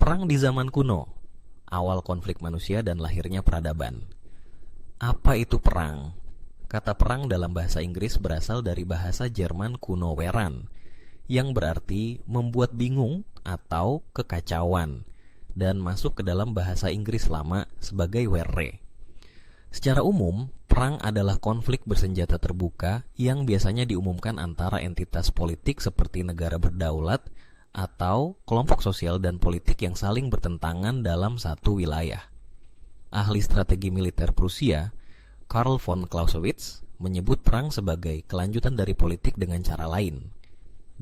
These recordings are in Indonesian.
Perang di zaman kuno, awal konflik manusia dan lahirnya peradaban. Apa itu perang? Kata perang dalam bahasa Inggris berasal dari bahasa Jerman kuno weran, yang berarti membuat bingung atau kekacauan, dan masuk ke dalam bahasa Inggris lama sebagai were. Secara umum, perang adalah konflik bersenjata terbuka yang biasanya diumumkan antara entitas politik seperti negara berdaulat atau kelompok sosial dan politik yang saling bertentangan dalam satu wilayah. Ahli strategi militer Prusia, Karl von Clausewitz, menyebut perang sebagai kelanjutan dari politik dengan cara lain.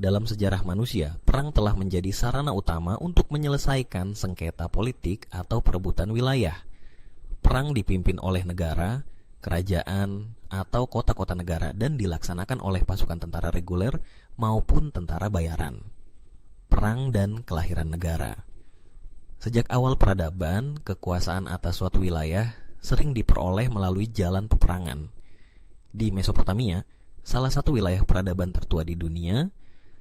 Dalam sejarah manusia, perang telah menjadi sarana utama untuk menyelesaikan sengketa politik atau perebutan wilayah. Perang dipimpin oleh negara, kerajaan, atau kota-kota negara dan dilaksanakan oleh pasukan tentara reguler maupun tentara bayaran. Perang dan kelahiran negara. Sejak awal peradaban, kekuasaan atas suatu wilayah sering diperoleh melalui jalan peperangan. Di Mesopotamia, salah satu wilayah peradaban tertua di dunia,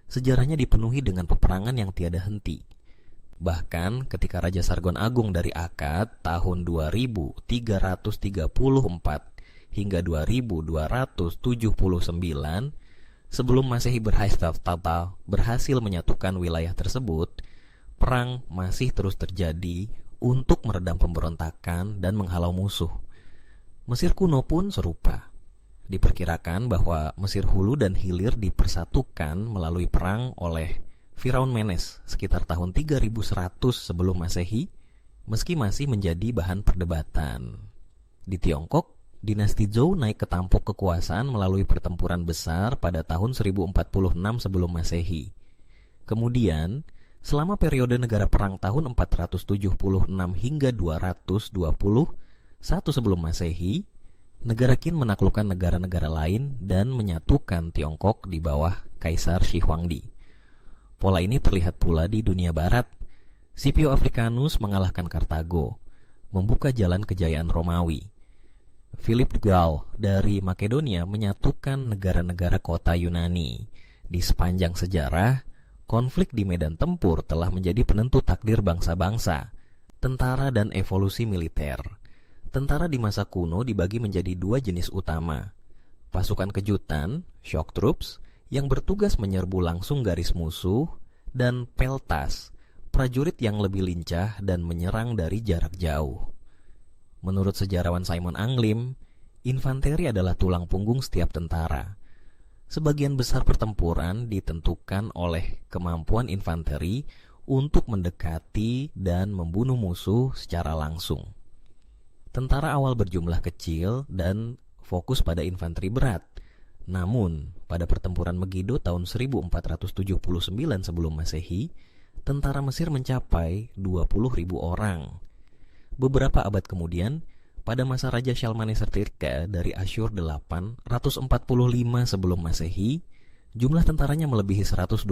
sejarahnya dipenuhi dengan peperangan yang tiada henti. Bahkan ketika Raja Sargon Agung dari Akkad tahun 2334 hingga 2279 sebelum Masehi berhasil menyatukan wilayah tersebut, perang masih terus terjadi untuk meredam pemberontakan dan menghalau musuh. Mesir kuno pun serupa. Diperkirakan bahwa Mesir Hulu dan Hilir dipersatukan melalui perang oleh Firaun Menes sekitar tahun 3100 sebelum Masehi, meski masih menjadi bahan perdebatan. Di Tiongkok, Dinasti Zhou naik ke tampuk kekuasaan melalui pertempuran besar pada tahun 1046 sebelum Masehi. Kemudian, selama periode negara perang tahun 476 hingga 221 sebelum Masehi, negara Qin menaklukkan negara-negara lain dan menyatukan Tiongkok di bawah Kaisar Shi Huangdi. Pola ini terlihat pula di dunia barat. Scipio Africanus mengalahkan Kartago, membuka jalan kejayaan Romawi. Philip the Gall dari Makedonia menyatukan negara-negara kota Yunani. Di sepanjang sejarah, konflik di medan tempur telah menjadi penentu takdir bangsa-bangsa, tentara dan evolusi militer. Tentara di masa kuno dibagi menjadi dua jenis utama. Pasukan kejutan, shock troops, yang bertugas menyerbu langsung garis musuh, dan peltas, prajurit yang lebih lincah dan menyerang dari jarak jauh. Menurut sejarawan Simon Anglim, infanteri adalah tulang punggung setiap tentara. Sebagian besar pertempuran ditentukan oleh kemampuan infanteri untuk mendekati dan membunuh musuh secara langsung. Tentara awal berjumlah kecil dan fokus pada infanteri berat. Namun, pada pertempuran Megiddo tahun 1479 sebelum Masehi, tentara Mesir mencapai 20.000 orang. Beberapa abad kemudian, pada masa Raja Shalmaneser III dari Asyur 845 sebelum Masehi, jumlah tentaranya melebihi 120.000.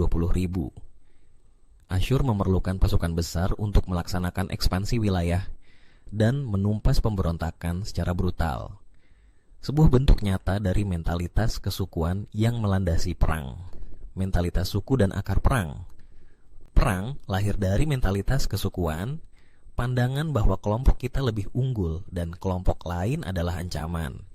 Asyur memerlukan pasukan besar untuk melaksanakan ekspansi wilayah dan menumpas pemberontakan secara brutal. Sebuah bentuk nyata dari mentalitas kesukuan yang melandasi perang. Mentalitas suku dan akar perang. Perang lahir dari mentalitas kesukuan, pandangan bahwa kelompok kita lebih unggul dan kelompok lain adalah ancaman.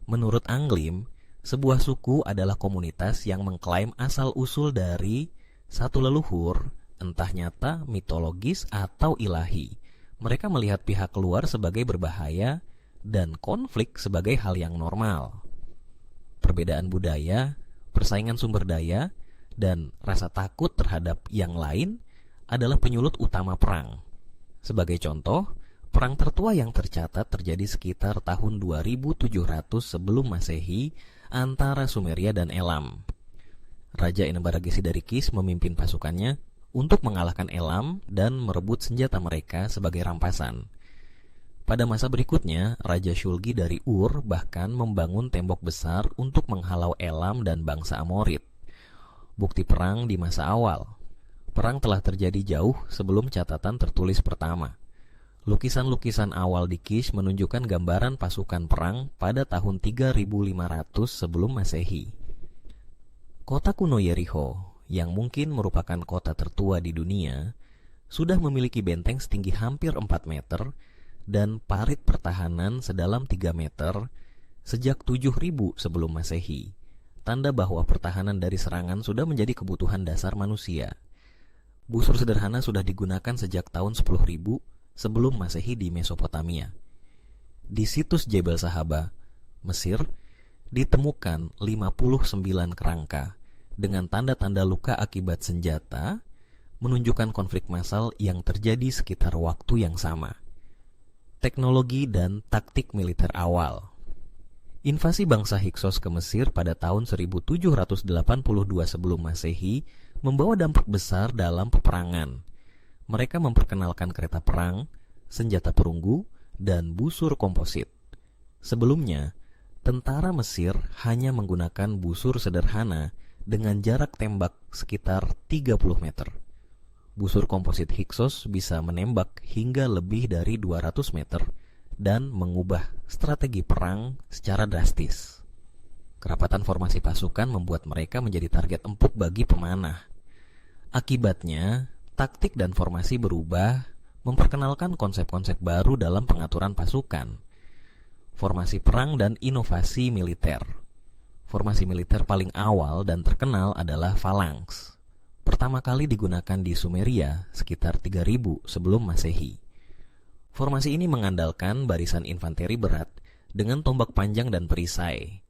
Menurut Anglim, sebuah suku adalah komunitas yang mengklaim asal-usul dari satu leluhur, entah nyata, mitologis, atau ilahi. Mereka melihat pihak luar sebagai berbahaya dan konflik sebagai hal yang normal. Perbedaan budaya, persaingan sumber daya, dan rasa takut terhadap yang lain adalah penyulut utama perang. Sebagai contoh, perang tertua yang tercatat terjadi sekitar tahun 2700 sebelum Masehi antara Sumeria dan Elam. Raja Ennebaragesi dari Kish memimpin pasukannya untuk mengalahkan Elam dan merebut senjata mereka sebagai rampasan. Pada masa berikutnya, Raja Shulgi dari Ur bahkan membangun tembok besar untuk menghalau Elam dan bangsa Amorit. Bukti perang di masa awal. Perang telah terjadi jauh sebelum catatan tertulis pertama. Lukisan-lukisan awal di Kish menunjukkan gambaran pasukan perang pada tahun 3500 sebelum Masehi. Kota kuno Yericho, yang mungkin merupakan kota tertua di dunia, sudah memiliki benteng setinggi hampir 4 meter dan parit pertahanan sedalam 3 meter sejak 7000 sebelum Masehi. Tanda bahwa pertahanan dari serangan sudah menjadi kebutuhan dasar manusia. Busur sederhana sudah digunakan sejak tahun 10.000 sebelum Masehi di Mesopotamia. Di situs Jebel Sahaba, Mesir, ditemukan 59 kerangka dengan tanda-tanda luka akibat senjata, menunjukkan konflik massal yang terjadi sekitar waktu yang sama. Teknologi dan taktik militer awal. Invasi bangsa Hyksos ke Mesir pada tahun 1782 sebelum Masehi membawa dampak besar dalam peperangan. Mereka memperkenalkan kereta perang, senjata perunggu, dan busur komposit. Sebelumnya, tentara Mesir hanya menggunakan busur sederhana dengan jarak tembak sekitar 30 meter. Busur komposit Hyksos bisa menembak hingga lebih dari 200 meter dan mengubah strategi perang secara drastis. Kerapatan formasi pasukan membuat mereka menjadi target empuk bagi pemanah. Akibatnya, taktik dan formasi berubah, memperkenalkan konsep-konsep baru dalam pengaturan pasukan. Formasi perang dan inovasi militer. Formasi militer paling awal dan terkenal adalah falanks. Pertama kali digunakan di Sumeria sekitar 3000 sebelum Masehi. Formasi ini mengandalkan barisan infanteri berat dengan tombak panjang dan perisai.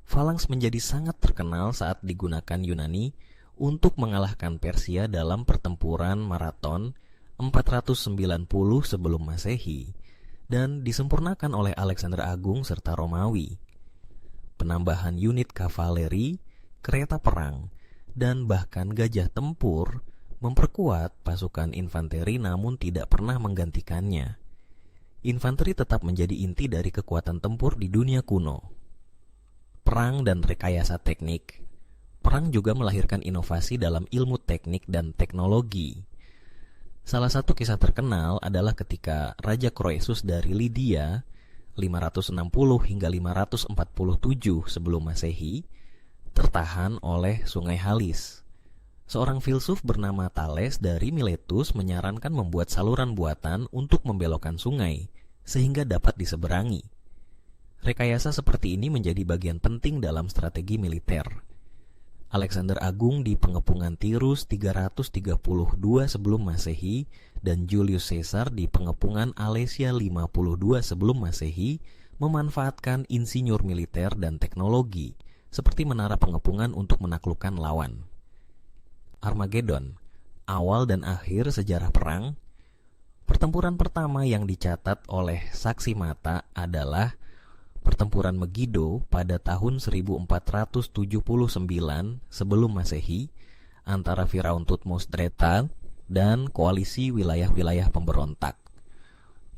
Falanks menjadi sangat terkenal saat digunakan Yunani untuk mengalahkan Persia dalam pertempuran Marathon 490 sebelum Masehi dan disempurnakan oleh Alexander Agung serta Romawi. Penambahan unit kavaleri, kereta perang, dan bahkan gajah tempur memperkuat pasukan infanteri namun tidak pernah menggantikannya. Infanteri tetap menjadi inti dari kekuatan tempur di dunia kuno. Perang dan rekayasa teknik. Perang juga melahirkan inovasi dalam ilmu teknik dan teknologi. Salah satu kisah terkenal adalah ketika Raja Croesus dari Lydia 560 hingga 547 sebelum Masehi tertahan oleh Sungai Halis. Seorang filsuf bernama Thales dari Miletus menyarankan membuat saluran buatan untuk membelokkan sungai, sehingga dapat diseberangi. Rekayasa seperti ini menjadi bagian penting dalam strategi militer. Alexander Agung di pengepungan Tirus 332 sebelum Masehi dan Julius Caesar di pengepungan Alesia 52 sebelum Masehi memanfaatkan insinyur militer dan teknologi, seperti menara pengepungan untuk menaklukkan lawan. Armageddon, awal dan akhir sejarah perang. Pertempuran pertama yang dicatat oleh saksi mata adalah pertempuran Megiddo pada tahun 1479 sebelum Masehi antara Firaun Thutmose III dan koalisi wilayah-wilayah pemberontak.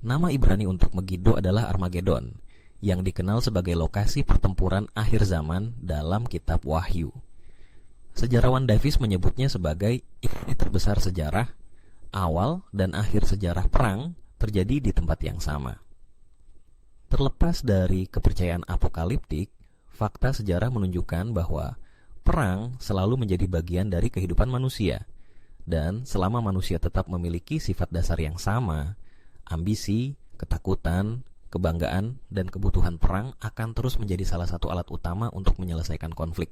Nama Ibrani untuk Megiddo adalah Armageddon, yang dikenal sebagai lokasi pertempuran akhir zaman dalam kitab Wahyu. Sejarawan Davis menyebutnya sebagai event terbesar sejarah, awal dan akhir sejarah perang terjadi di tempat yang sama. Terlepas dari kepercayaan apokaliptik, fakta sejarah menunjukkan bahwa perang selalu menjadi bagian dari kehidupan manusia, dan selama manusia tetap memiliki sifat dasar yang sama, ambisi, ketakutan, kebanggaan, dan kebutuhan perang akan terus menjadi salah satu alat utama untuk menyelesaikan konflik.